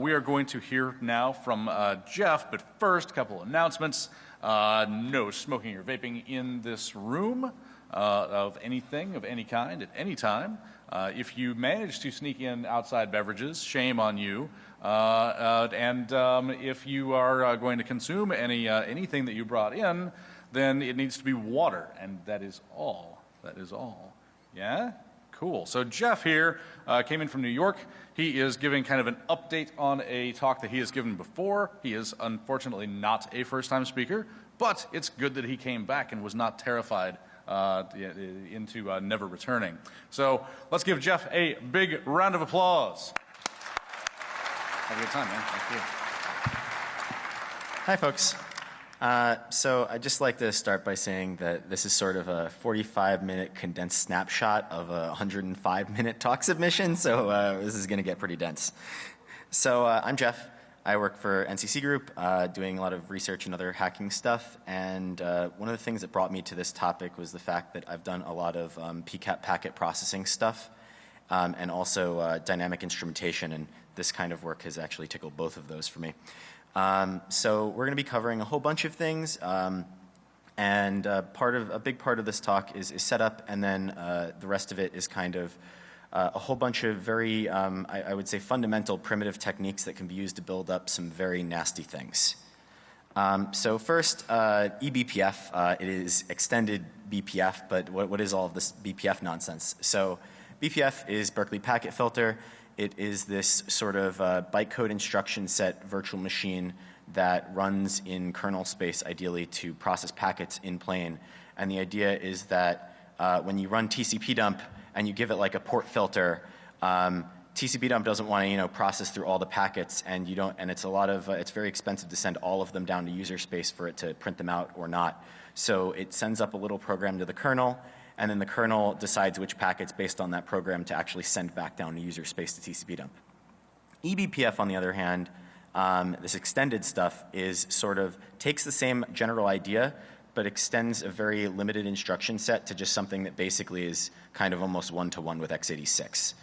we are going to hear now from Jeff, but first, a couple of announcements. No smoking or vaping in this room of anything, of any kind, at any time. If you manage to sneak in outside beverages, shame on you. If you are going to consume anything that you brought in, then it needs to be water, and that is all. That is all. Yeah? Cool. So Jeff here came in from New York. He is giving kind of an update on a talk that he has given before. He is unfortunately not a first-time speaker, but it's good that he came back and was not terrified into never returning. So let's give Jeff a big round of applause. Have a good time, man. Thank you. Hi, folks. So I'd just like to start by saying that this is sort of a 45-minute condensed snapshot of a 105-minute talk submission, so this is going to get pretty dense. So I'm Jeff. I work for NCC Group, doing a lot of research and other hacking stuff, and one of the things that brought me to this topic was the fact that I've done a lot of PCAP packet processing stuff, and also dynamic instrumentation, and this kind of work has actually tickled both of those for me. So we're going to be covering a whole bunch of things, and a big part of this talk is setup, and then the rest of it is kind of a whole bunch of very, I would say, fundamental primitive techniques that can be used to build up some very nasty things. So first, eBPF. It is extended BPF, but what is all of this BPF nonsense? So BPF is Berkeley Packet Filter. It is this sort of bytecode instruction set virtual machine that runs in kernel space, ideally, to process packets in plane. And the idea is that when you run tcpdump and you give it like a port filter, tcpdump doesn't want to process through all the packets, and you don't. And it's it's very expensive to send all of them down to user space for it to print them out or not. So it sends up a little program to the kernel, and then the kernel decides which packets based on that program to actually send back down to user space to tcpdump. eBPF, on the other hand, this extended stuff is sort of takes the same general idea, but extends a very limited instruction set to just something that basically is kind of almost one-to-one with x86.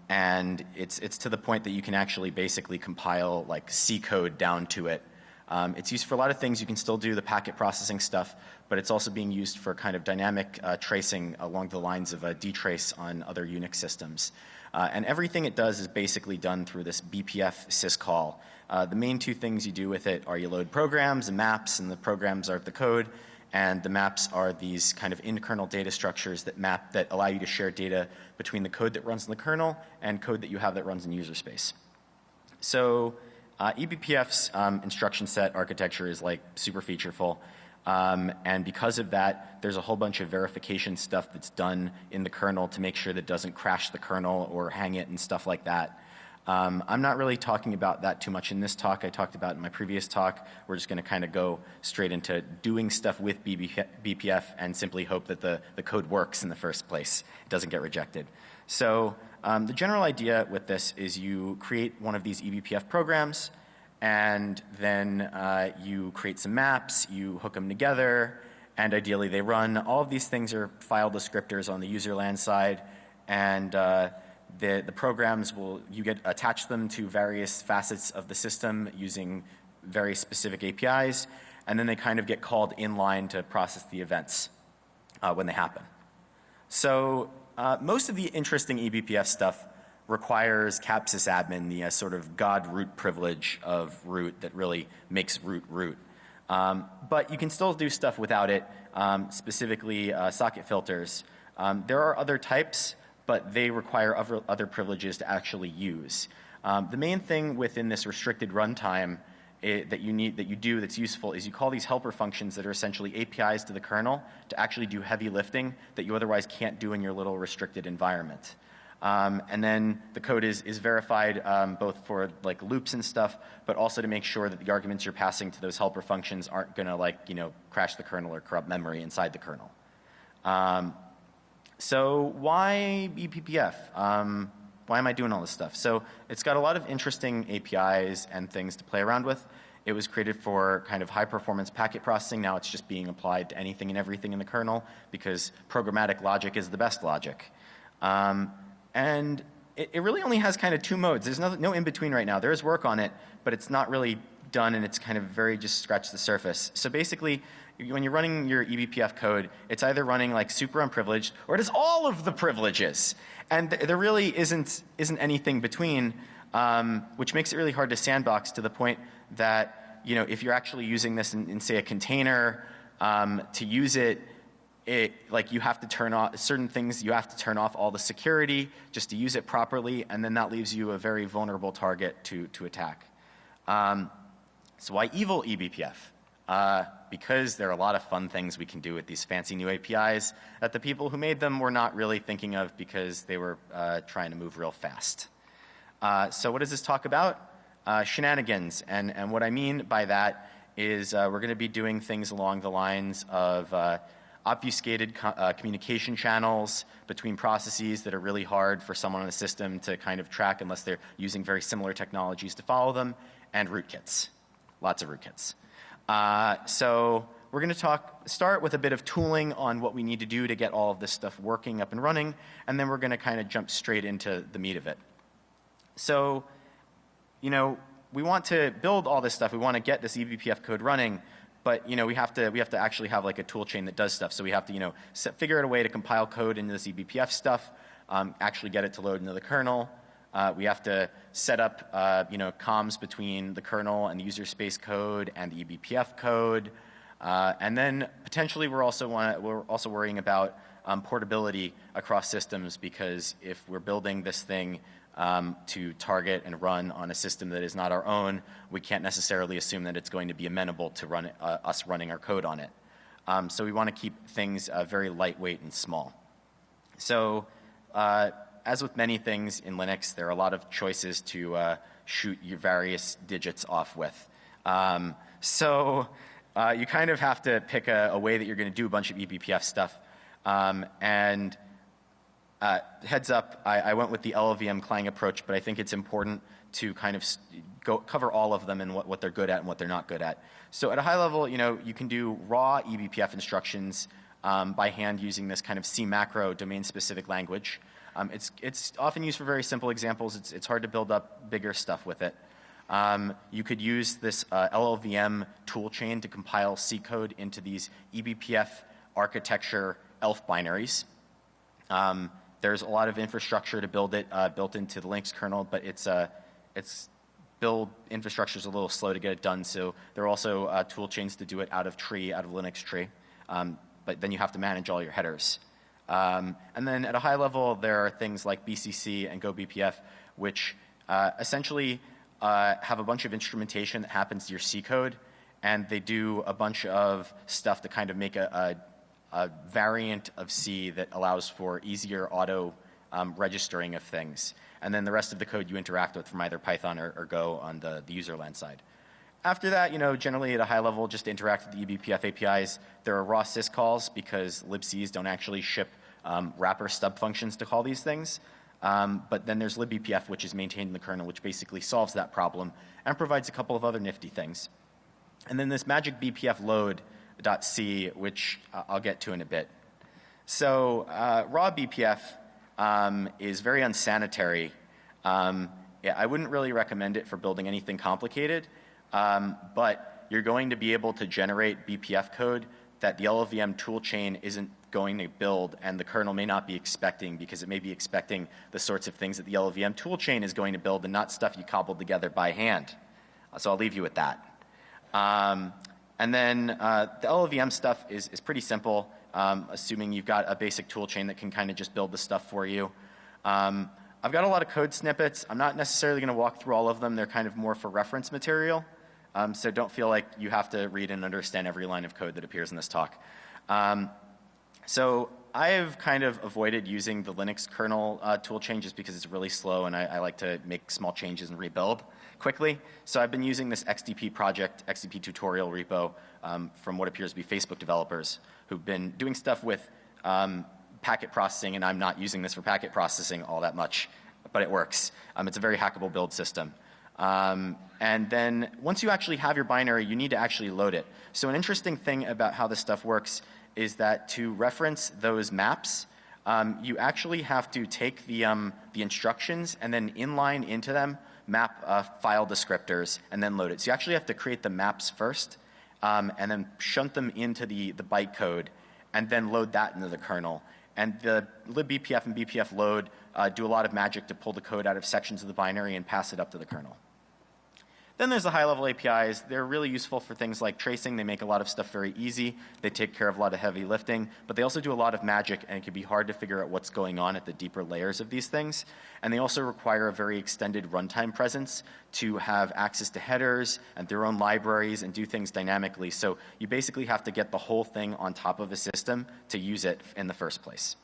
And it's to the point that you can actually basically compile like C code down to it. It's used for a lot of things. You can still do the packet processing stuff, but it's also being used for kind of dynamic tracing along the lines of a dtrace on other Unix systems. And everything it does is basically done through this BPF syscall. The main two things you do with it are you load programs and maps, and the programs are the code, and the maps are these kind of in-kernel data structures that allow you to share data between the code that runs in the kernel and code that you have that runs in user space. So eBPF's instruction set architecture is like super featureful, and because of that, there's a whole bunch of verification stuff that's done in the kernel to make sure that it doesn't crash the kernel or hang it and stuff like that. I'm not really talking about that too much in this talk. I talked about it in my previous talk. We're just going to kind of go straight into doing stuff with BPF and simply hope that the code works in the first place. It doesn't get rejected. So the general idea with this is you create one of these eBPF programs, and then you create some maps, you hook them together, and ideally they run. All of these things are file descriptors on the userland side, and the programs attach them to various facets of the system using very specific APIs, and then they kind of get called inline to process the events when they happen. So most of the interesting eBPF stuff requires capsysadmin, the sort of god root privilege of root that really makes root root. But you can still do stuff without it, specifically socket filters. There are other types, but they require other privileges to actually use. The main thing within this restricted runtime that's useful is you call these helper functions that are essentially APIs to the kernel to actually do heavy lifting that you otherwise can't do in your little restricted environment. And then the code is verified both for like loops and stuff, but also to make sure that the arguments you're passing to those helper functions aren't going to crash the kernel or corrupt memory inside the kernel. So why eBPF? Why am I doing all this stuff? So it's got a lot of interesting APIs and things to play around with. It was created for kind of high performance packet processing. Now it's just being applied to anything and everything in the kernel because programmatic logic is the best logic. And it really only has kind of two modes. There's no in between right now. There is work on it, but it's not really done, and it's kind of very just scratched the surface. So basically, when you're running your eBPF code, it's either running like super unprivileged, or it has all of the privileges. And there really isn't anything between, which makes it really hard to sandbox to the point that, you know, if you're actually using this in say, a container, to use it, like you have to turn off certain things, you have to turn off all the security just to use it properly, and then that leaves you a very vulnerable target to attack. So why evil eBPF? Because there are a lot of fun things we can do with these fancy new APIs that the people who made them were not really thinking of because they were trying to move real fast. So what does this talk about? Shenanigans. And what I mean by that is we're going to be doing things along the lines of obfuscated communication channels between processes that are really hard for someone on the system to kind of track unless they're using very similar technologies to follow them, and rootkits. Lots of rootkits. So we're going to start with a bit of tooling on what we need to do to get all of this stuff working up and running, and then we're going to kind of jump straight into the meat of it. So, you know, we want to build all this stuff. We want to get this eBPF code running, but, you know, we have to actually have like a tool chain that does stuff. So we have to, you know, figure out a way to compile code into this eBPF stuff, actually get it to load into the kernel. We have to set up, you know, comms between the kernel and the user space code and the eBPF code. And then potentially we're also worrying about portability across systems, because if we're building this thing to target and run on a system that is not our own, we can't necessarily assume that it's going to be amenable to us running our code on it. So we want to keep things very lightweight and small. So as with many things in Linux, there are a lot of choices to shoot your various digits off with. So you kind of have to pick a way that you're going to do a bunch of eBPF stuff. And heads up, I went with the LLVM Clang approach, but I think it's important to kind of cover all of them and what they're good at and what they're not good at. So at a high level, you know, you can do raw eBPF instructions by hand using this kind of C macro domain-specific language. It's often used for very simple examples. It's hard to build up bigger stuff with it. You could use this LLVM toolchain to compile C code into these eBPF architecture ELF binaries. There's a lot of infrastructure to build it built into the Linux kernel, but its build infrastructure is a little slow to get it done. So there are also tool chains to do it out of Linux tree. But then you have to manage all your headers. And then at a high level, there are things like BCC and GoBPF, which essentially have a bunch of instrumentation that happens to your C code, and they do a bunch of stuff to kind of make a variant of C that allows for easier auto registering of things. And then the rest of the code you interact with from either Python or Go on the userland side. After that, you know, generally at a high level, just interact with the eBPF APIs. There are raw syscalls because libcs don't actually ship wrapper stub functions to call these things. But then there's libbpf, which is maintained in the kernel, which basically solves that problem and provides a couple of other nifty things. And then this magic bpf load.c, which I'll get to in a bit. So raw BPF is very unsanitary. Yeah, I wouldn't really recommend it for building anything complicated, but you're going to be able to generate BPF code that the LLVM toolchain isn't going to build, and the kernel may not be expecting, because it may be expecting the sorts of things that the LLVM toolchain is going to build and not stuff you cobbled together by hand. So I'll leave you with that. And then the LLVM stuff is pretty simple, assuming you've got a basic toolchain that can kind of just build the stuff for you. I've got a lot of code snippets. I'm not necessarily going to walk through all of them. They're kind of more for reference material. So don't feel like you have to read and understand every line of code that appears in this talk. So I've kind of avoided using the Linux kernel toolchain just because it's really slow, and I like to make small changes and rebuild quickly. So I've been using this XDP project, XDP tutorial repo from what appears to be Facebook developers who've been doing stuff with packet processing, and I'm not using this for packet processing all that much, but it works. It's a very hackable build system. And then once you actually have your binary, you need to actually load it. So an interesting thing about how this stuff works is that to reference those maps, you actually have to take the instructions and then inline into them map file descriptors and then load it. So you actually have to create the maps first and then shunt them into the bytecode and then load that into the kernel. And the libBPF and BPF load do a lot of magic to pull the code out of sections of the binary and pass it up to the kernel. Then there's the high-level APIs. They're really useful for things like tracing. They make a lot of stuff very easy. They take care of a lot of heavy lifting. But they also do a lot of magic, and it can be hard to figure out what's going on at the deeper layers of these things. And they also require a very extended runtime presence to have access to headers and their own libraries and do things dynamically. So you basically have to get the whole thing on top of a system to use it in the first place.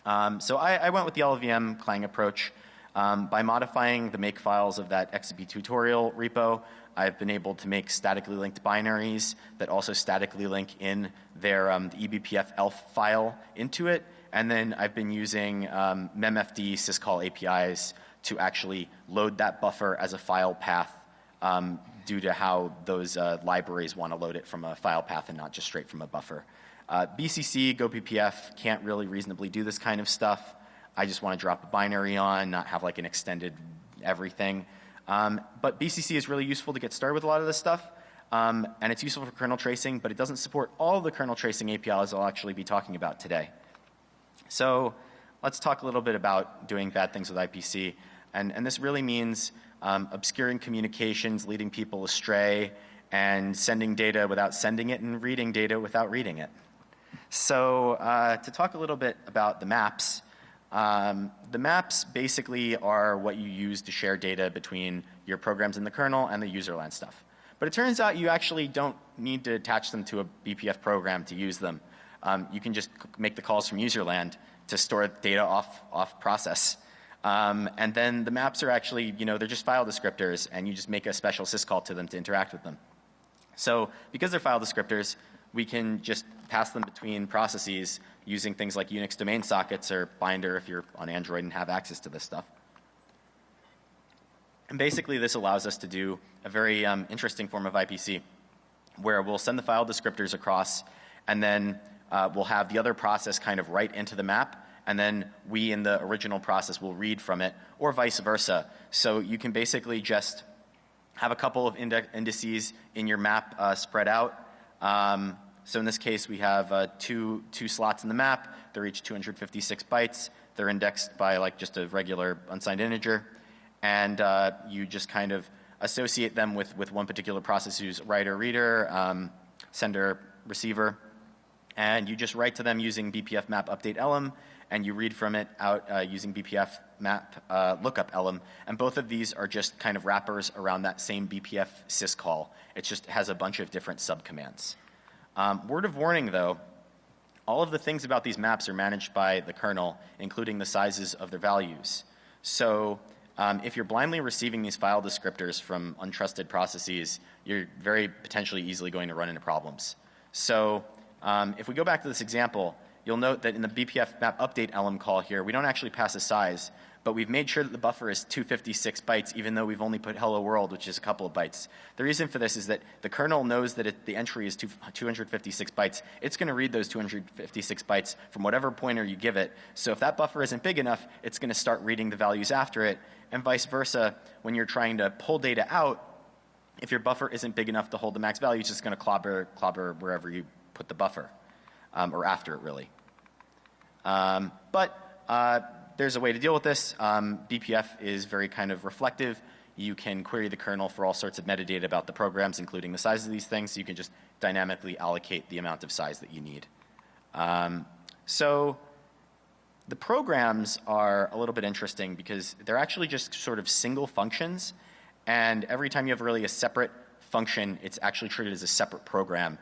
So I went with the LLVM Clang approach. By modifying the makefiles of that XCP tutorial repo, I've been able to make statically linked binaries that also statically link in their the eBPF elf file into it. And then I've been using memfd syscall APIs to actually load that buffer as a file path due to how those libraries want to load it from a file path and not just straight from a buffer. BCC, GoBPF can't really reasonably do this kind of stuff. I just want to drop a binary on, not have like an extended everything. But BCC is really useful to get started with a lot of this stuff. And it's useful for kernel tracing, but it doesn't support all the kernel tracing APIs I'll actually be talking about today. So let's talk a little bit about doing bad things with IPC. And this really means obscuring communications, leading people astray, and sending data without sending it, and reading data without reading it. So to talk a little bit about the maps, the maps basically are what you use to share data between your programs in the kernel and the userland stuff. But it turns out you actually don't need to attach them to a BPF program to use them. You can just make the calls from userland to store data off process. And then the maps are actually, they're just file descriptors, and you just make a special syscall to them to interact with them. So because they're file descriptors, we can just pass them between processes using things like Unix domain sockets or Binder if you're on Android and have access to this stuff. And basically this allows us to do a very interesting form of IPC where we'll send the file descriptors across, and then we'll have the other process kind of write into the map, and then we in the original process will read from it, or vice versa. So you can basically just have a couple of indices in your map spread out. So in this case, we have two slots in the map. They're each 256 bytes. They're indexed by like just a regular unsigned integer. And you just kind of associate them with one particular process who's writer, reader, sender, receiver. And you just write to them using BPF map update elem, and you read from it out using BPF map lookup elem. And both of these are just kind of wrappers around that same BPF syscall. It just has a bunch of different subcommands. Word of warning though, all of the things about these maps are managed by the kernel, including the sizes of their values. So if you're blindly receiving these file descriptors from untrusted processes, you're very potentially easily going to run into problems. So if we go back to this example, you'll note that in the BPF map update elem call here, we don't actually pass a size, but we've made sure that the buffer is 256 bytes, even though we've only put hello world, which is a couple of bytes. The reason for this is that the kernel knows that the entry is 256 bytes. It's going to read those 256 bytes from whatever pointer you give it. So if that buffer isn't big enough, it's going to start reading the values after it, and vice versa. When you're trying to pull data out, if your buffer isn't big enough to hold the max value, it's just going to clobber wherever you put the buffer, or after it really. There's a way to deal with this. BPF is very kind of reflective. You can query the kernel for all sorts of metadata about the programs, including the size of these things. So you can just dynamically allocate the amount of size that you need. So the programs are a little bit interesting because they're actually just sort of single functions. And every time you have really a separate function, it's actually treated as a separate program.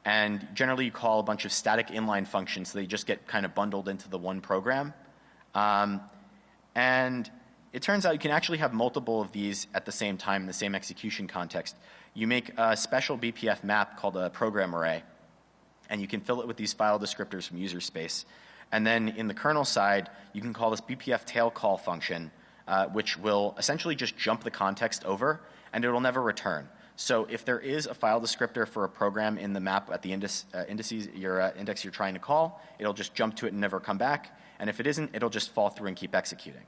And generally you call a bunch of static inline functions, so they just get kind of bundled into the one program. And it turns out you can actually have multiple of these at the same time in the same execution context. You make a special BPF map called a program array, and you can fill it with these file descriptors from user space. And then in the kernel side, you can call this BPF tail call function, which will essentially just jump the context over, and it will never return. So if there is a file descriptor for a program in the map at the index you're trying to call, it'll just jump to it and never come back. And if it isn't, it'll just fall through and keep executing.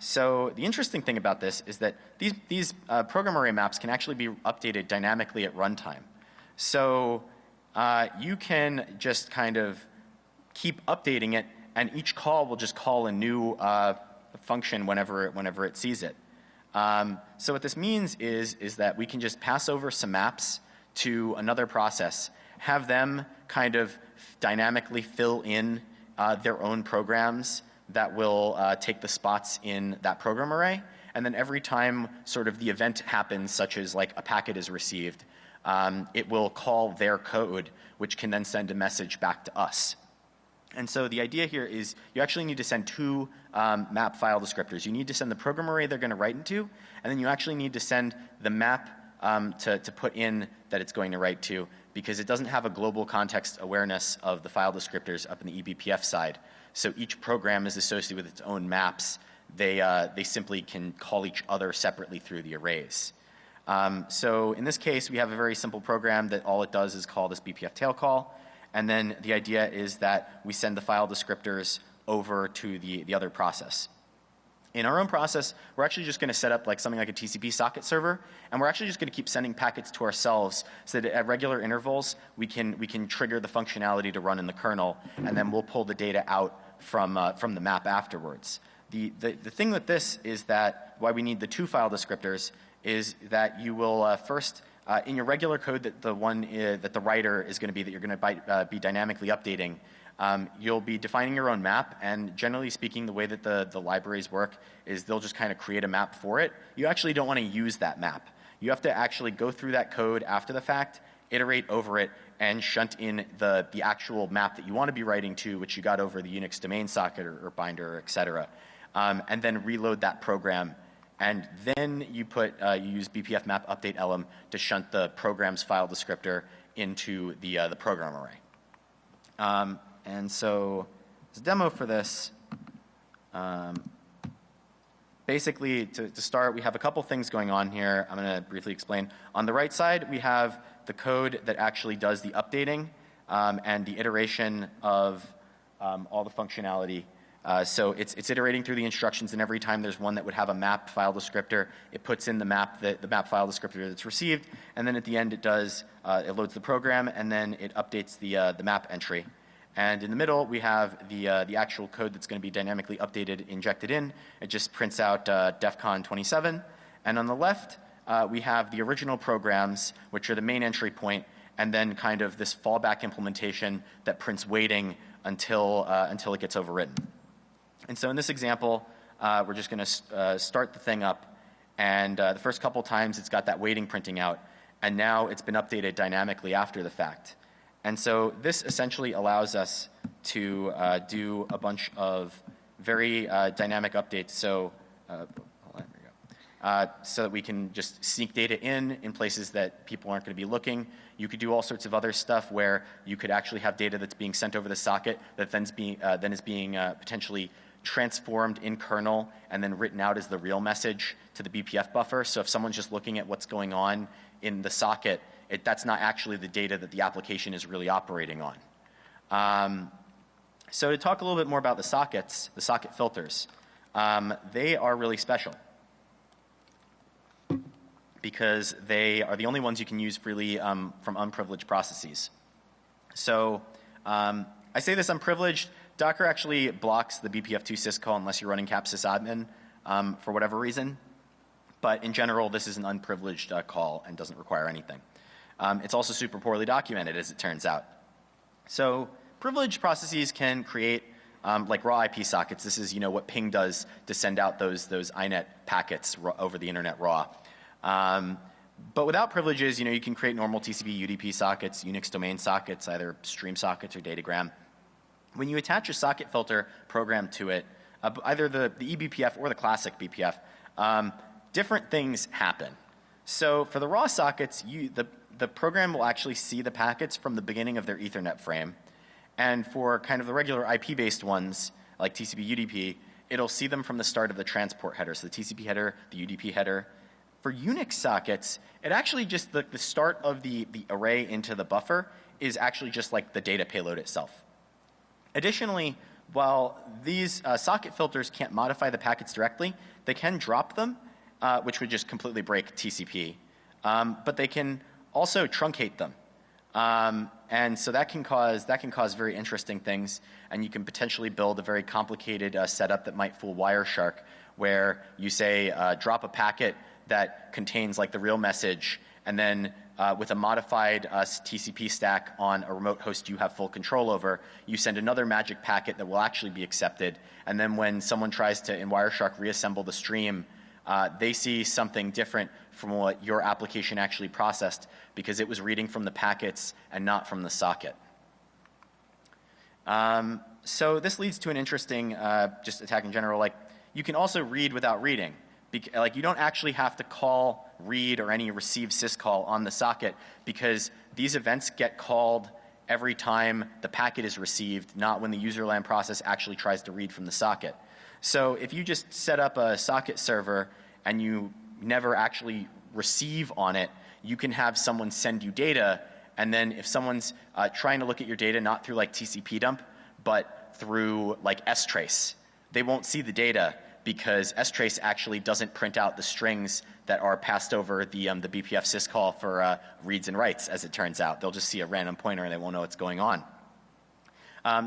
So the interesting thing about this is that these program array maps can actually be updated dynamically at runtime. So you can just kind of keep updating it, and each call will just call a new function whenever it sees it. So what this means is that we can just pass over some maps to another process, have them kind of dynamically fill in their own programs that will take the spots in that program array, and then every time sort of the event happens, such as like a packet is received, it will call their code, which can then send a message back to us. And so the idea here is you actually need to send two map file descriptors. You need to send the program array they're going to write into, and then you actually need to send the map to put in that it's going to write to, because it doesn't have a global context awareness of the file descriptors up in the eBPF side. So each program is associated with its own maps. They simply can call each other separately through the arrays. So in this case, we have a very simple program that all it does is call this BPF tail call. And then the idea is that we send the file descriptors over to the other process. In our own process, we're actually just going to set up like something like a TCP socket server, and we're actually just going to keep sending packets to ourselves so that at regular intervals we can trigger the functionality to run in the kernel, and then we'll pull the data out from the map afterwards. The thing with this is that why we need the two file descriptors is that you will first in your regular code that the writer is going to be that you're going to be dynamically updating. You'll be defining your own map, and generally speaking, the way that the libraries work is they'll just kind of create a map for it. You actually don't want to use that map. You have to actually go through that code after the fact, iterate over it, and shunt in the actual map that you want to be writing to, which you got over the Unix domain socket or binder, et cetera, and then reload that program. And then you use BPF map update elem to shunt the program's file descriptor into the program array. And so as a demo for this, basically to start, we have a couple things going on here. I'm going to briefly explain. On the right side, we have the code that actually does the updating and the iteration of all the functionality. So it's iterating through the instructions, and every time there's one that would have a map file descriptor, it puts in the map file descriptor that's received, and then at the end it loads the program, and then it updates the map entry. And in the middle, we have the actual code that's going to be dynamically updated, injected in. It just prints out defcon 27. And on the left, we have the original programs, which are the main entry point, and then kind of this fallback implementation that prints waiting until it gets overwritten. And so in this example, we're just going to start the thing up, and the first couple times it's got that waiting printing out, and now it's been updated dynamically after the fact. And so this essentially allows us to do a bunch of very dynamic updates. So so that we can just sneak data in places that people aren't going to be looking. You could do all sorts of other stuff where you could actually have data that's being sent over the socket that then is being potentially transformed in kernel and then written out as the real message to the BPF buffer. So if someone's just looking at what's going on in the socket, that's not actually the data that the application is really operating on. So to talk a little bit more about the sockets, the socket filters, they are really special because they are the only ones you can use freely from unprivileged processes. So I say this unprivileged. Docker actually blocks the BPF2 syscall unless you're running cap sysadmin for whatever reason. But in general, this is an unprivileged call and doesn't require anything. It's also super poorly documented, as it turns out. So privileged processes can create like raw IP sockets. This is what ping does to send out those INET packets over the internet raw. But without privileges, you can create normal TCP UDP sockets, Unix domain sockets, either stream sockets or datagram. When you attach a socket filter program to it, either the eBPF or the classic BPF, different things happen. So for the raw sockets, the program will actually see the packets from the beginning of their Ethernet frame. And for kind of the regular IP-based ones, like TCP UDP, it'll see them from the start of the transport header. So the TCP header, the UDP header, For Unix sockets, it actually just the start of the array into the buffer is actually just like the data payload itself. Additionally, while these socket filters can't modify the packets directly, they can drop them, which would just completely break TCP. But they can also truncate them. And so that can cause very interesting things, and you can potentially build a very complicated setup that might fool Wireshark, where you say drop a packet that contains like the real message, and then with a modified TCP stack on a remote host you have full control over, you send another magic packet that will actually be accepted, and then when someone tries to, in Wireshark, reassemble the stream, they see something different from what your application actually processed because it was reading from the packets and not from the socket. So this leads to an interesting just attack in general. Like, you can also read without reading. Like, you don't actually have to call read or any receive syscall on the socket because these events get called every time the packet is received, not when the userland process actually tries to read from the socket. So if you just set up a socket server and you never actually receive on it, you can have someone send you data, and then if someone's trying to look at your data not through like tcpdump, but through like strace, they won't see the data because strace actually doesn't print out the strings that are passed over the BPF syscall for reads and writes, as it turns out. They'll just see a random pointer and they won't know what's going on.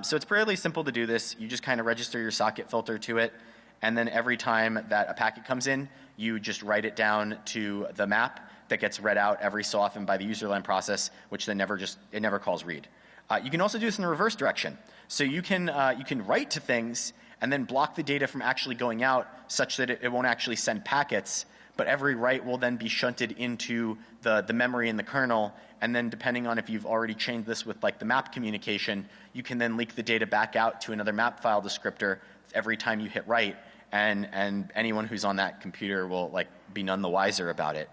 So it's fairly simple to do this. You just kind of register your socket filter to it, and then every time that a packet comes in, you just write it down to the map that gets read out every so often by the userland process, which then it never calls read. You can also do this in the reverse direction. So you can write to things and then block the data from actually going out such that it won't actually send packets, but every write will then be shunted into the memory in the kernel, and then depending on if you've already chained this with like the map communication, you can then leak the data back out to another map file descriptor every time you hit write, and anyone who's on that computer will like be none the wiser about it.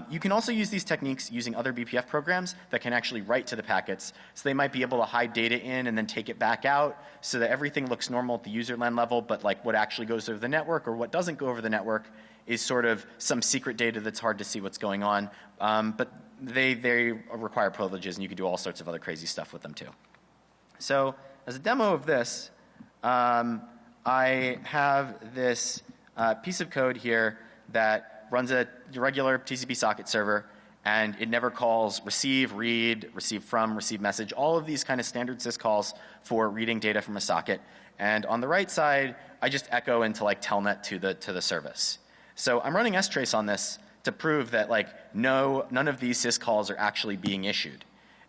You can also use these techniques using other BPF programs that can actually write to the packets. So they might be able to hide data in and then take it back out so that everything looks normal at the userland level, but like what actually goes over the network or what doesn't go over the network is sort of some secret data that's hard to see what's going on. But they require privileges, and you can do all sorts of other crazy stuff with them too. So as a demo of this, I have this piece of code here that runs a regular TCP socket server, and it never calls receive, read, receive from, receive message, all of these kind of standard syscalls for reading data from a socket. And on the right side, I just echo into like telnet to the service. So I'm running strace on this to prove that like none of these syscalls are actually being issued.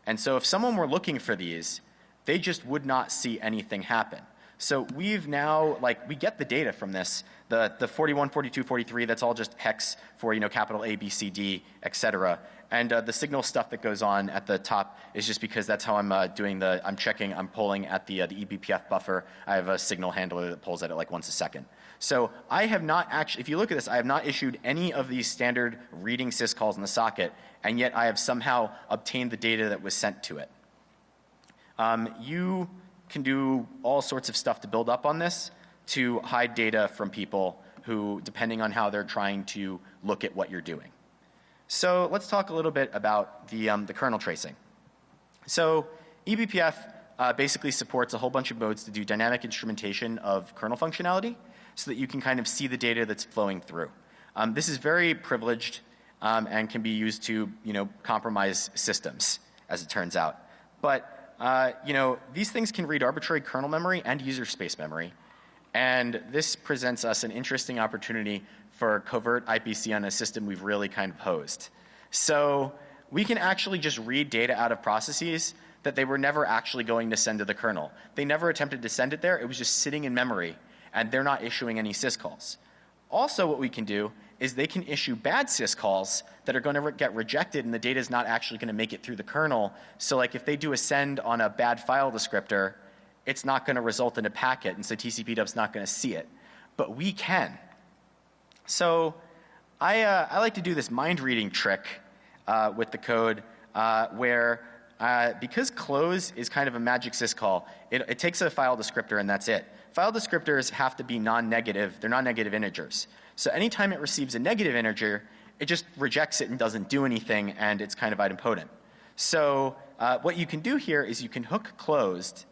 And so if someone were looking for these, they just would not see anything happen. So we've now, like, we get the data from this. The 41, 42, 43, that's all just hex for, you know, capital A, B, C, D, et cetera. And the signal stuff that goes on at the top is just because that's how I'm I'm polling at the eBPF buffer. I have a signal handler that pulls at it like once a second. So I have not actually, if you look at this, I have not issued any of these standard reading syscalls in the socket, and yet I have somehow obtained the data that was sent to it. You can do all sorts of stuff to build up on this to hide data from people who, depending on how they're trying to look at what you're doing. So let's talk a little bit about the kernel tracing. So eBPF basically supports a whole bunch of modes to do dynamic instrumentation of kernel functionality so that you can kind of see the data that's flowing through. This is very privileged and can be used to, you know, compromise systems, as it turns out. But you know, these things can read arbitrary kernel memory and user space memory, and this presents us an interesting opportunity for covert IPC on a system we've really kind of hosed. So we can actually just read data out of processes that they were never actually going to send to the kernel. They never attempted to send it there. It was just sitting in memory, and they're not issuing any syscalls. Also, what we can do is they can issue bad syscalls that are going to get rejected, and the data is not actually going to make it through the kernel. So like if they do a send on a bad file descriptor, it's not going to result in a packet, and so tcpdump's not going to see it. But we can. So I like to do this mind reading trick with the code where because close is kind of a magic syscall, it takes a file descriptor and that's it. File descriptors have to be non-negative. They're non-negative integers. So anytime it receives a negative integer, it just rejects it and doesn't do anything, and it's kind of idempotent. So what you can do here is you can hook closed,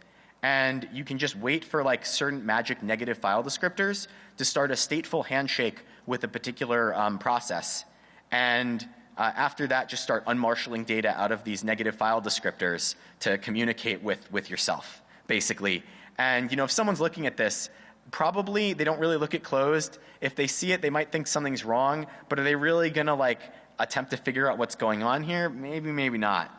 and you can just wait for like certain magic negative file descriptors to start a stateful handshake with a particular process. And after that, just start unmarshalling data out of these negative file descriptors to communicate with yourself, basically. And if someone's looking at this, probably they don't really look at closed. If they see it, they might think something's wrong, but are they really going to like attempt to figure out what's going on here? Maybe, maybe not.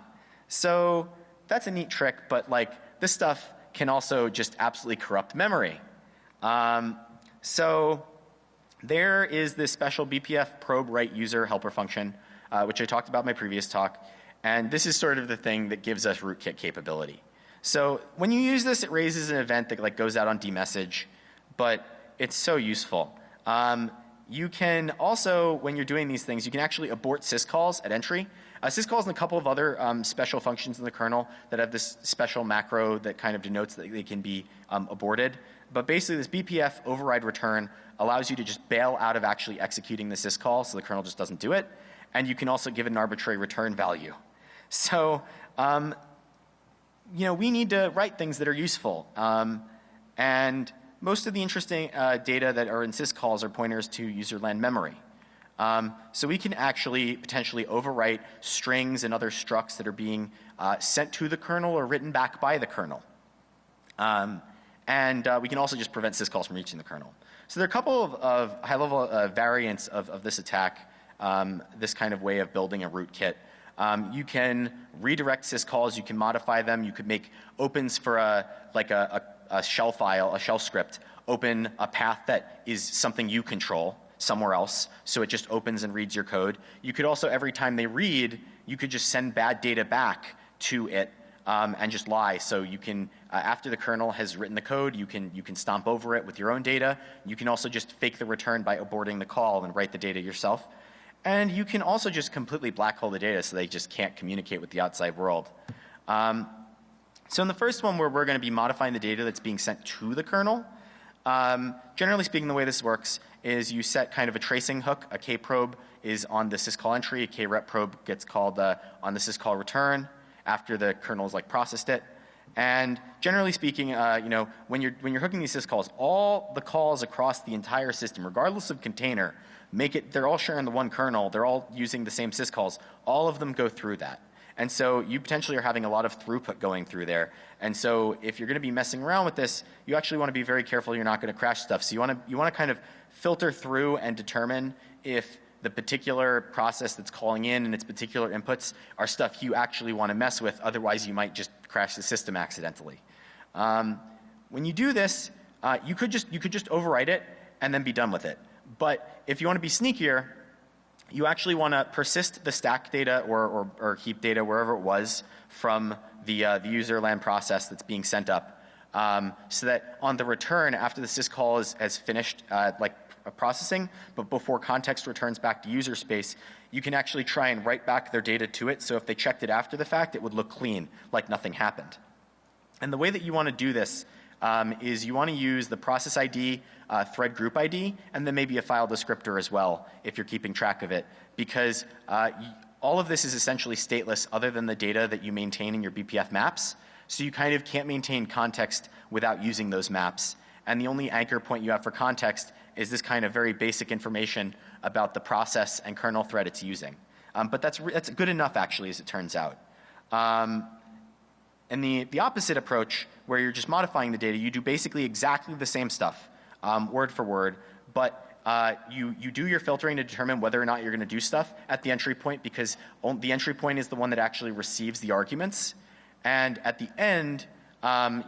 So that's a neat trick, but like this stuff can also just absolutely corrupt memory. So there is this special BPF probe write user helper function, which I talked about in my previous talk. And this is sort of the thing that gives us rootkit capability. So when you use this, it raises an event that like goes out on dmessage, but it's so useful. You can also, when you're doing these things, you can actually abort syscalls at entry. Syscalls and a couple of other special functions in the kernel that have this special macro that kind of denotes that they can be aborted. But basically this BPF override return allows you to just bail out of actually executing the syscall, so the kernel just doesn't do it. And you can also give it an arbitrary return value. So we need to write things that are useful. And most of the interesting data that are in syscalls are pointers to userland memory. So we can actually potentially overwrite strings and other structs that are being sent to the kernel or written back by the kernel. And we can also just prevent syscalls from reaching the kernel. So there are a couple of high-level variants of this attack, this kind of way of building a rootkit. You can redirect syscalls, you can modify them, you could make opens for a shell file, a shell script, open a path that is something you control somewhere else, so it just opens and reads your code. You could also, every time they read, you could just send bad data back to it and just lie. So you can, after the kernel has written the code, you can stomp over it with your own data. You can also just fake the return by aborting the call and write the data yourself. And you can also just completely black hole the data so they just can't communicate with the outside world. So in the first one, where we're going to be modifying the data that's being sent to the kernel, generally speaking, the way this works is you set kind of a tracing hook. A kprobe is on the syscall entry. A krep probe gets called on the syscall return after the kernel's like processed it. And generally speaking, when you're hooking these syscalls, all the calls across the entire system, regardless of container, they're all sharing the one kernel. They're all using the same syscalls. All of them go through that. And so you potentially are having a lot of throughput going through there. And so if you're going to be messing around with this, you actually want to be very careful you're not going to crash stuff. So you want to kind of filter through and determine if the particular process that's calling in and its particular inputs are stuff you actually want to mess with. Otherwise, you might just crash the system accidentally. When you do this, you could just overwrite it and then be done with it. But if you want to be sneakier, you actually want to persist the stack data or heap data wherever it was from the userland process that's being sent up, so that on the return after the syscall has finished processing, but before context returns back to user space, you can actually try and write back their data to it. So if they checked it after the fact, it would look clean, like nothing happened. And the way that you want to do this is you want to use the process ID, thread group ID, and then maybe a file descriptor as well if you're keeping track of it, because all of this is essentially stateless other than the data that you maintain in your BPF maps. So you kind of can't maintain context without using those maps. And the only anchor point you have for context is this kind of very basic information about the process and kernel thread it's using. But that's good enough, actually, as it turns out. And the opposite approach, where you're just modifying the data, you do basically exactly the same stuff, word for word, but you do your filtering to determine whether or not you're going to do stuff at the entry point, because the entry point is the one that actually receives the arguments. And at the end,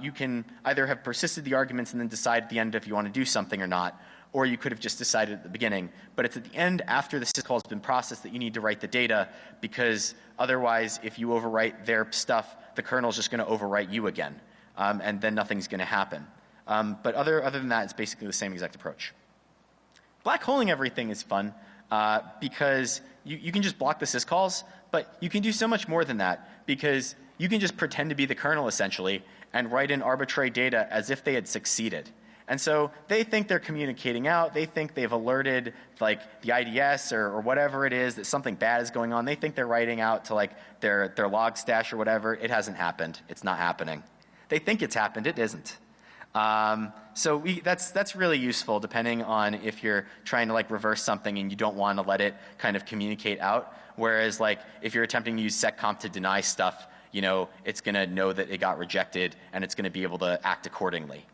you can either have persisted the arguments and then decide at the end if you want to do something or not, or you could have just decided at the beginning. But it's at the end, after the syscall has been processed, that you need to write the data, because otherwise, if you overwrite their stuff, the kernel is just going to overwrite you again, and then nothing's going to happen. But other than that, it's basically the same exact approach. Black holing everything is fun, because you can just block the syscalls, but you can do so much more than that, because you can just pretend to be the kernel, essentially, and write in arbitrary data as if they had succeeded. And so they think they're communicating out. They think they've alerted like the IDS or whatever it is that something bad is going on. They think they're writing out to like their log stash or whatever. It hasn't happened. It's not happening. They think it's happened. It isn't. So that's really useful depending on if you're trying to like reverse something and you don't want to let it kind of communicate out. Whereas like if you're attempting to use seccomp to deny stuff, you know, it's going to know that it got rejected and it's going to be able to act accordingly.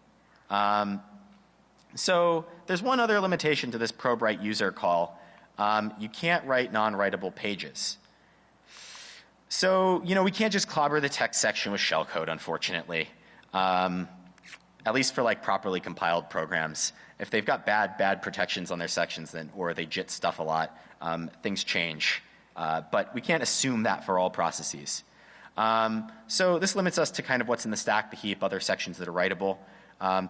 So there's one other limitation to this probe write user call. You can't write non-writable pages. So, you know, we can't just clobber the text section with shellcode, unfortunately. At least for like properly compiled programs. If they've got bad protections on their sections, then, or they JIT stuff a lot, things change. But we can't assume that for all processes. So this limits us to kind of what's in the stack, the heap, other sections that are writable.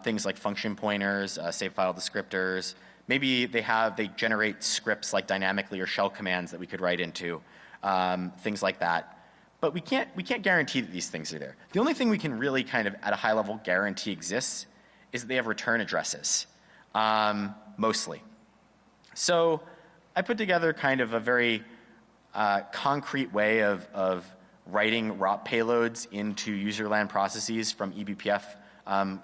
Things like function pointers, save file descriptors. Maybe they generate scripts like dynamically or shell commands that we could write into, things like that. But we can't guarantee that these things are there. The only thing we can really kind of at a high level guarantee exists is that they have return addresses, mostly. So I put together kind of a very concrete way of writing ROP payloads into userland processes from eBPF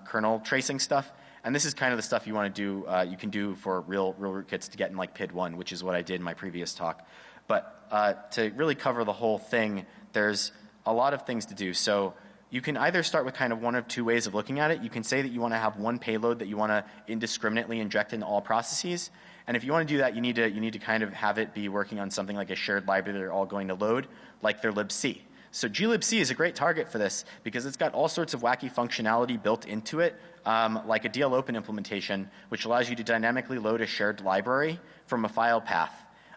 kernel tracing stuff. And this is kind of the stuff you want to do, you can do for real rootkits to get in like PID1, which is what I did in my previous talk. But to really cover the whole thing, there's a lot of things to do. So you can either start with kind of one of two ways of looking at it. You can say that you want to have one payload that you want to indiscriminately inject into all processes. And if you want to do that, you need to kind of have it be working on something like a shared library they're all going to load, like their libc. So glibc is a great target for this because it's got all sorts of wacky functionality built into it, like a DLOpen implementation, which allows you to dynamically load a shared library from a file path.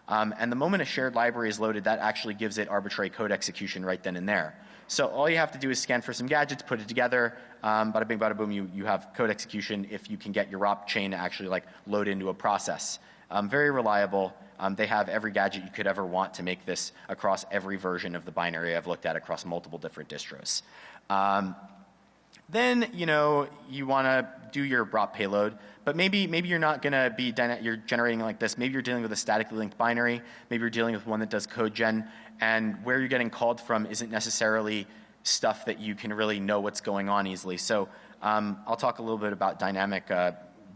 And the moment a shared library is loaded, that actually gives it arbitrary code execution right then and there. So all you have to do is scan for some gadgets, put it together, bada bing, bada boom, you have code execution if you can get your ROP chain to actually like load into a process. Very reliable. They have every gadget you could ever want to make this across every version of the binary I've looked at across multiple different distros. Then, you know, you want to do your ROP payload, but maybe you're not going to be you're generating like this. Maybe you're dealing with a statically linked binary. Maybe you're dealing with one that does code gen, and where you're getting called from isn't necessarily stuff that you can really know what's going on easily. So I'll talk a little bit about dynamic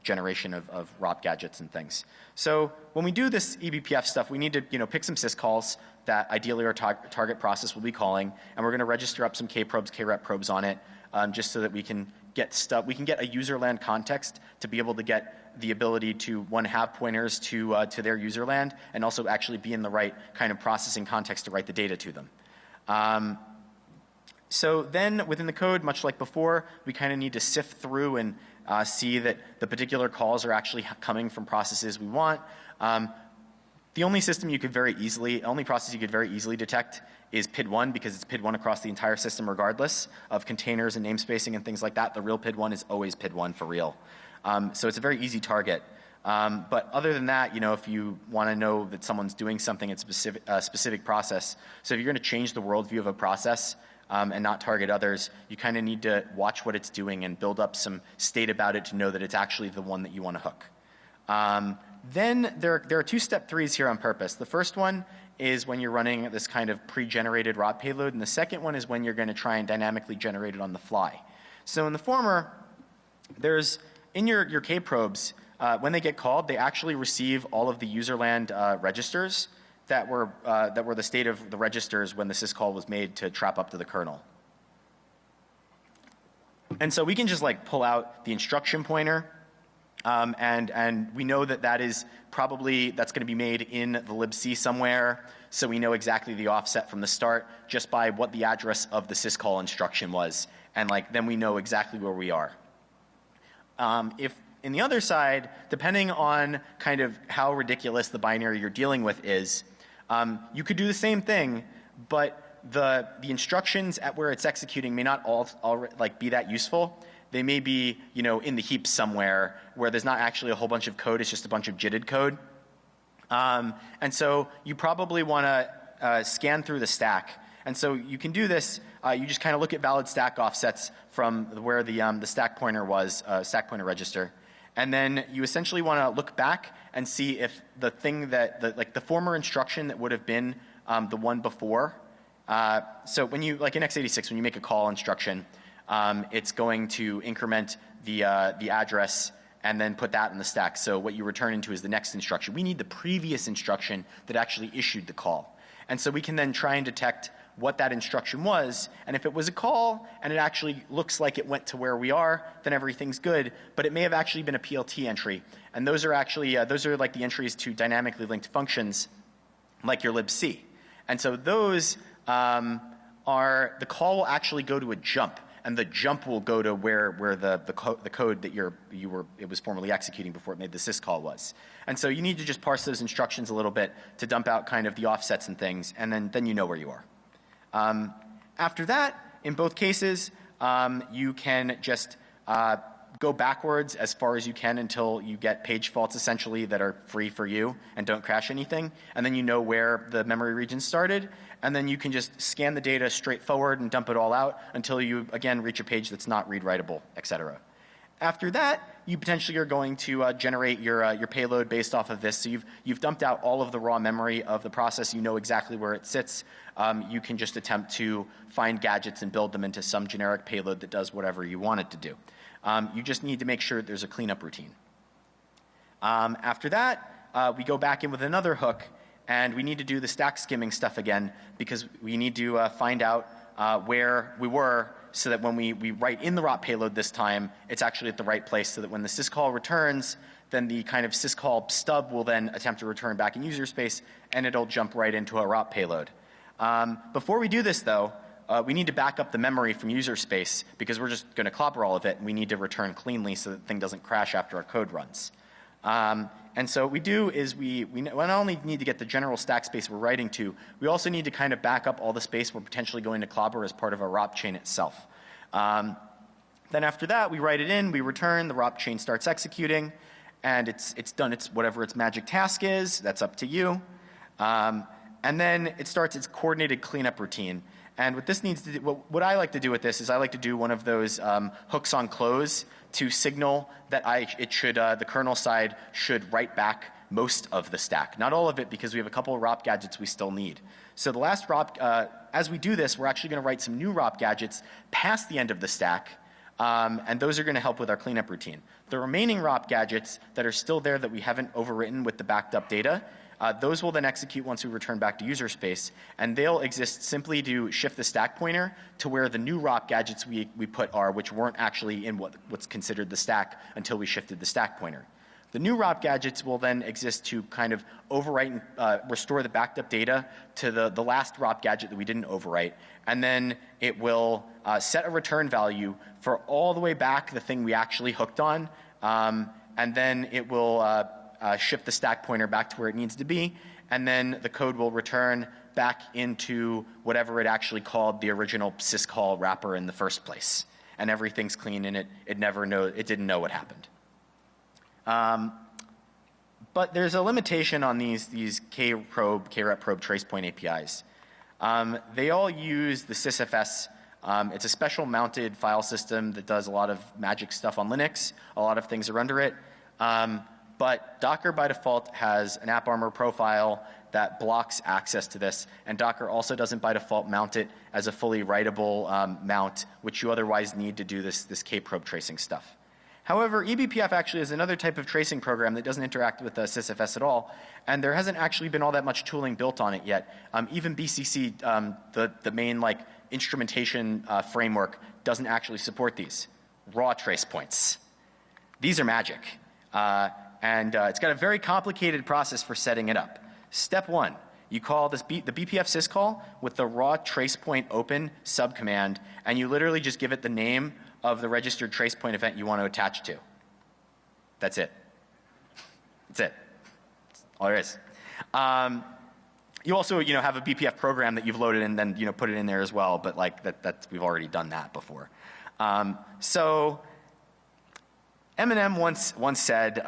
generation of ROP gadgets and things. So when we do this eBPF stuff, we need to, you know, pick some syscalls that ideally our target process will be calling, and we're going to register up some kprobes, krep probes on it, just so that we can get stuff. We can get a userland context to be able to get the ability to, one, have pointers to their userland, and also actually be in the right kind of processing context to write the data to them. So then within the code, much like before, we kind of need to sift through and see that the particular calls are actually coming from processes we want. The only system you could only process you could very easily detect is PID1, because it's PID1 across the entire system regardless of containers and namespacing and things like that. The real PID1 is always PID1 for real. So it's a very easy target. But other than that, you know, if you want to know that someone's doing something in a specific process, so if you're going to change the worldview of a process, and not target others, you kind of need to watch what it's doing and build up some state about it to know that it's actually the one that you want to hook. Then there are two step threes here on purpose. The first one is when you're running this kind of pre-generated ROP payload, and the second one is when you're going to try and dynamically generate it on the fly. So in the former, there's in your kprobes, when they get called, they actually receive all of the userland registers that were the state of the registers when the syscall was made to trap up to the kernel. And so we can just like pull out the instruction pointer, and we know that is probably, that's going to be made in the libc somewhere, so we know exactly the offset from the start just by what the address of the syscall instruction was, and like then we know exactly where we are. If in the other side, depending on kind of how ridiculous the binary you're dealing with is, you could do the same thing, but the instructions at where it's executing may not all like be that useful. They may be, you know, in the heap somewhere where there's not actually a whole bunch of code, it's just a bunch of JIT-ed code. And so you probably want to scan through the stack. And so you can do this, you just kind of look at valid stack offsets from where the stack pointer was, stack pointer register. And then you essentially want to look back and see if the thing that, like the former instruction that would have been the one before. So when you, like in x86, when you make a call instruction, it's going to increment the address and then put that in the stack. So what you return into is the next instruction. We need the previous instruction that actually issued the call. And so we can then try and detect what that instruction was, and if it was a call and it actually looks like it went to where we are, then everything's good, but it may have actually been a PLT entry. And those are actually, those are like the entries to dynamically linked functions like your libc. And so those are, the call will actually go to a jump, and the jump will go to where the code that it was formerly executing before it made the syscall was. And so you need to just parse those instructions a little bit to dump out kind of the offsets and things, and then you know where you are. After that, in both cases, you can just go backwards as far as you can until you get page faults essentially that are free for you and don't crash anything, and then you know where the memory region started, and then you can just scan the data straight forward and dump it all out until you again reach a page that's not read-writable, etc. After that, you potentially are going to generate your payload based off of this. So you've dumped out all of the raw memory of the process. You know exactly where it sits. You can just attempt to find gadgets and build them into some generic payload that does whatever you want it to do. You just need to make sure there's a cleanup routine. After that, we go back in with another hook, and we need to do the stack skimming stuff again because we need to find out where we were, so that when we write in the ROP payload this time, it's actually at the right place, so that when the syscall returns, then the kind of syscall stub will then attempt to return back in user space, and it'll jump right into a ROP payload. Before we do this, though, we need to back up the memory from user space because we're just going to clobber all of it, and we need to return cleanly so that the thing doesn't crash after our code runs. And so what we do is we not only need to get the general stack space we're writing to, we also need to kind of back up all the space we're potentially going to clobber as part of our ROP chain itself. Then after that, we write it in, we return, the ROP chain starts executing, and it's done whatever its magic task is. That's up to you. And then it starts its coordinated cleanup routine. And what this needs to do, what I like to do with this is I like to do one of those hooks on close to signal that the kernel side should write back most of the stack. Not all of it, because we have a couple of ROP gadgets we still need. So the last ROP, as we do this, we're actually going to write some new ROP gadgets past the end of the stack, and those are going to help with our cleanup routine. The remaining ROP gadgets that are still there that we haven't overwritten with the backed up data, those will then execute once we return back to user space, and they'll exist simply to shift the stack pointer to where the new ROP gadgets we put are, which weren't actually in what's considered the stack until we shifted the stack pointer. The new ROP gadgets will then exist to kind of overwrite and restore the backed up data to the last ROP gadget that we didn't overwrite, and then it will set a return value for all the way back the thing we actually hooked on, and then it will shift the stack pointer back to where it needs to be, and then the code will return back into whatever it actually called the original syscall wrapper in the first place. And everything's clean, and it didn't know what happened. But there's a limitation on these kprobe, krep probe trace point APIs. They all use the sysfs. It's a special mounted file system that does a lot of magic stuff on Linux. A lot of things are under it. But Docker by default has an AppArmor profile that blocks access to this, and Docker also doesn't by default mount it as a fully writable mount, which you otherwise need to do this kprobe tracing stuff. However, eBPF actually is another type of tracing program that doesn't interact with the sysfs at all, and there hasn't actually been all that much tooling built on it yet. Even BCC, the main instrumentation framework, doesn't actually support these raw trace points. These are magic. And it's got a very complicated process for setting it up. Step one, you call the BPF syscall with the raw trace point open subcommand, and you literally just give it the name of the registered trace point event you want to attach to. That's it. That's it. That's all there is. You also, have a BPF program that you've loaded and then, put it in there as well, but we've already done that before. So Eminem once said,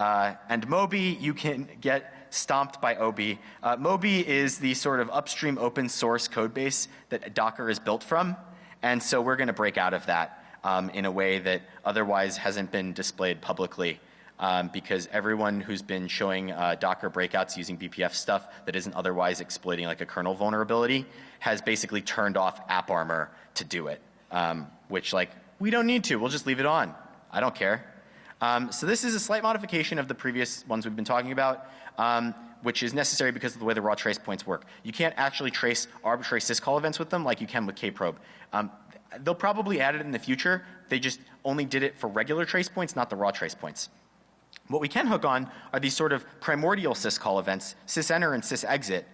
and Moby, you can get stomped by Obi. Moby is the sort of upstream open source code base that Docker is built from, and so we're going to break out of that in a way that otherwise hasn't been displayed publicly. because everyone who's been showing Docker breakouts using BPF stuff that isn't otherwise exploiting like a kernel vulnerability has basically turned off AppArmor to do it, which like we don't need to. We'll just leave it on. I don't care. So this is a slight modification of the previous ones we've been talking about, which is necessary because of the way the raw trace points work. You can't actually trace arbitrary syscall events with them like you can with kprobe. They'll probably add it in the future. They just only did it for regular trace points, not the raw trace points. What we can hook on are these sort of primordial syscall events, sysenter and sysexit,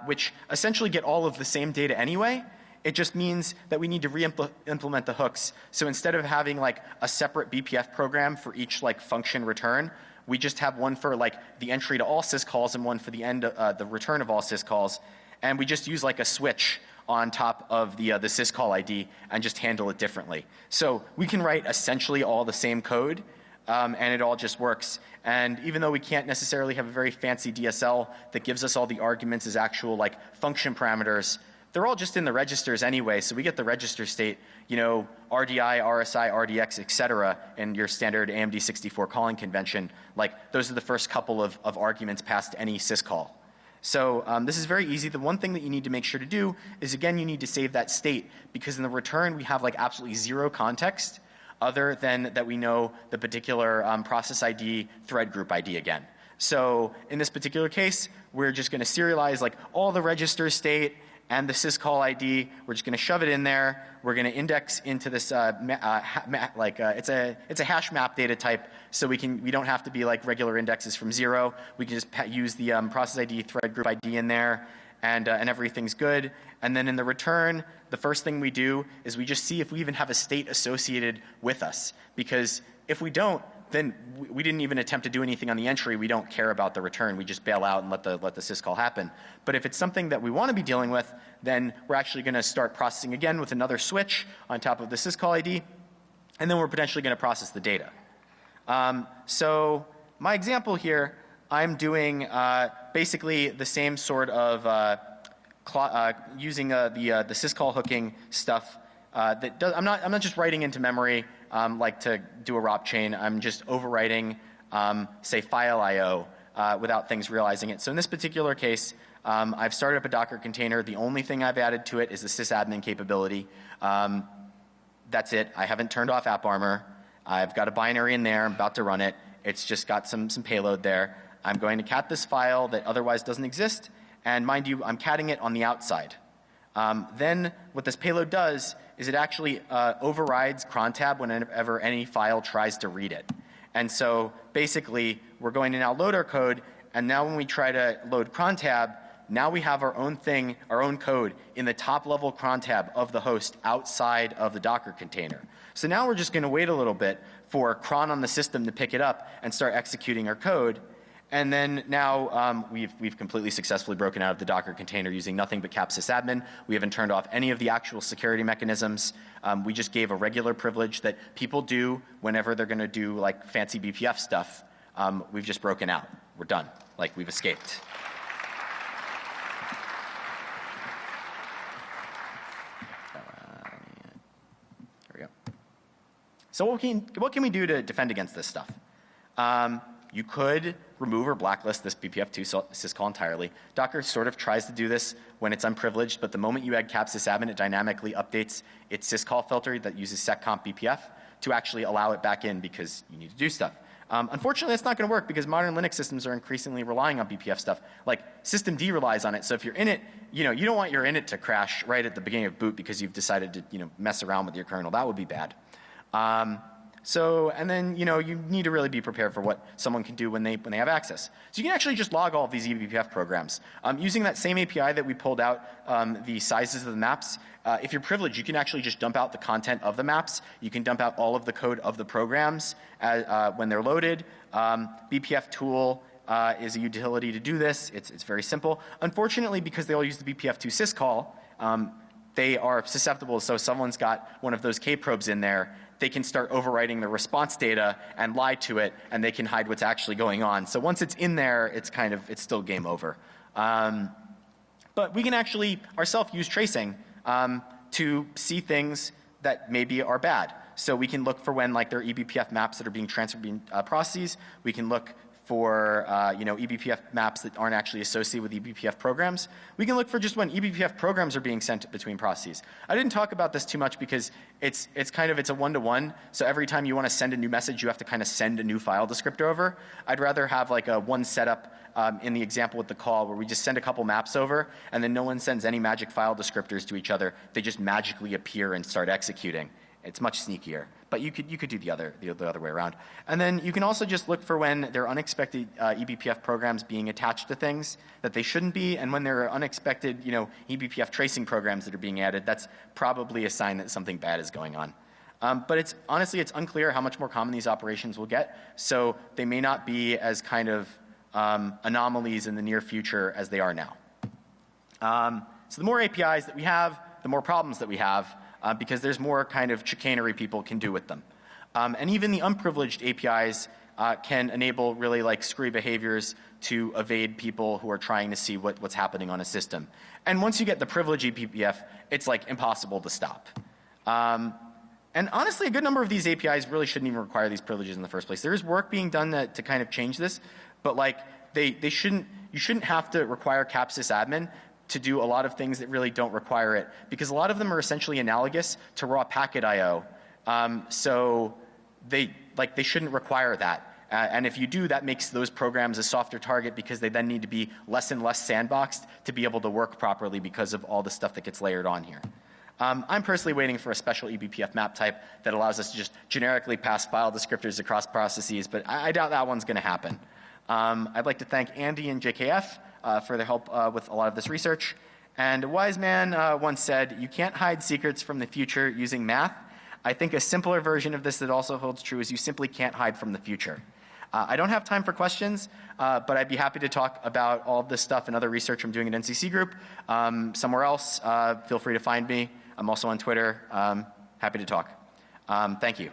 which essentially get all of the same data anyway. It just means that we need to re-implement the hooks. So instead of having like a separate BPF program for each like function return, we just have one for like the entry to all syscalls and one for the end, the return of all syscalls. And we just use like a switch on top of the syscall ID and just handle it differently. So we can write essentially all the same code, and it all just works. And even though we can't necessarily have a very fancy DSL that gives us all the arguments as actual like function parameters, they're all just in the registers anyway, so we get the register state, you know, RDI, RSI, RDX, et cetera, in your standard AMD 64 calling convention. Like, those are the first couple of arguments past any syscall. So this is very easy. The one thing that you need to make sure to do is, again, you need to save that state, because in the return we have like absolutely zero context other than that we know the particular process ID, thread group ID again. So in this particular case, we're just going to serialize like all the register state and the syscall ID. We're just going to shove it in there. We're going to index into this it's a hash map data type, so we don't have to be like regular indexes from 0. We can just use the process ID, thread group ID in there, and everything's good. And then in the return, the first thing we do is we just see if we even have a state associated with us, because if we don't, then we didn't even attempt to do anything on the entry. We don't care about the return. We just bail out and let the syscall happen. But if it's something that we want to be dealing with, then we're actually going to start processing again with another switch on top of the syscall ID, and then we're potentially going to process the data. So my example here, I'm doing basically the same sort of using the syscall hooking stuff. I'm not just writing into memory like to do a ROP chain. I'm just overwriting, say, file I/O without things realizing it. So in this particular case, I've started up a Docker container. The only thing I've added to it is the sysadmin capability. That's it. I haven't turned off AppArmor. I've got a binary in there. I'm about to run it. It's just got some payload there. I'm going to cat this file that otherwise doesn't exist. And mind you, I'm catting it on the outside. Then what this payload does is it actually overrides crontab whenever any file tries to read it. And so basically we're going to now load our code, and now when we try to load crontab, now we have our own thing, our own code in the top level crontab of the host outside of the Docker container. So now we're just going to wait a little bit for cron on the system to pick it up and start executing our code. And then now we've completely successfully broken out of the Docker container using nothing but cap sysadmin. We haven't turned off any of the actual security mechanisms. We just gave a regular privilege that people do whenever they're going to do like fancy BPF stuff. We've just broken out. We're done. Like, we've escaped. There we go. So what can we do to defend against this stuff? You could remove or blacklist this BPF2 syscall entirely. Docker sort of tries to do this when it's unprivileged, but the moment you add cap sysadmin, it dynamically updates its syscall filter that uses seccomp BPF to actually allow it back in, because you need to do stuff. Unfortunately, that's not going to work, because modern Linux systems are increasingly relying on BPF stuff. Like, systemd relies on it. So if you're in it, you don't want your init to crash right at the beginning of boot because you've decided to mess around with your kernel. That would be bad. And then, you need to really be prepared for what someone can do when they have access. So you can actually just log all of these eBPF programs. Using that same API that we pulled out the sizes of the maps, if you're privileged, you can actually just dump out the content of the maps. You can dump out all of the code of the programs when they're loaded. BPF tool is a utility to do this. It's very simple. Unfortunately, because they all use the BPF2 syscall, they are susceptible. So if someone's got one of those kprobes in there, they can start overwriting the response data and lie to it, and they can hide what's actually going on. So once it's in there, it's still game over. But we can actually ourselves use tracing to see things that maybe are bad. So we can look for when like there are eBPF maps that are being transferred between processes. We can look for eBPF maps that aren't actually associated with eBPF programs. We can look for just when eBPF programs are being sent between processes. I didn't talk about this too much because it's a one-to-one. So every time you want to send a new message, you have to kind of send a new file descriptor over. I'd rather have like a one setup in the example with the call where we just send a couple maps over and then no one sends any magic file descriptors to each other. They just magically appear and start executing. It's much sneakier, but you could do the other way around. And then you can also just look for when there are unexpected eBPF programs being attached to things that they shouldn't be, and when there are unexpected eBPF tracing programs that are being added. That's probably a sign that something bad is going on. But honestly it's unclear how much more common these operations will get, so they may not be as kind of anomalies in the near future as they are now. So the more APIs that we have, the more problems that we have. Because there's more kind of chicanery people can do with them. And even the unprivileged APIs can enable really like screwy behaviors to evade people who are trying to see what's happening on a system. And once you get the privileged eBPF, it's like impossible to stop. And honestly, a good number of these APIs really shouldn't even require these privileges in the first place. There is work being done to kind of change this, but like you shouldn't have to require capsys-admin to do a lot of things that really don't require it, because a lot of them are essentially analogous to raw packet I/O. So they shouldn't require that. And if you do, that makes those programs a softer target because they then need to be less and less sandboxed to be able to work properly because of all the stuff that gets layered on here. I'm personally waiting for a special eBPF map type that allows us to just generically pass file descriptors across processes, but I doubt that one's going to happen. I'd like to thank Andy and JKF for their help with a lot of this research. And a wise man once said, "You can't hide secrets from the future using math." I think a simpler version of this that also holds true is you simply can't hide from the future. I don't have time for questions, but I'd be happy to talk about all of this stuff and other research I'm doing at NCC Group. Somewhere else, feel free to find me. I'm also on Twitter. Happy to talk. Thank you.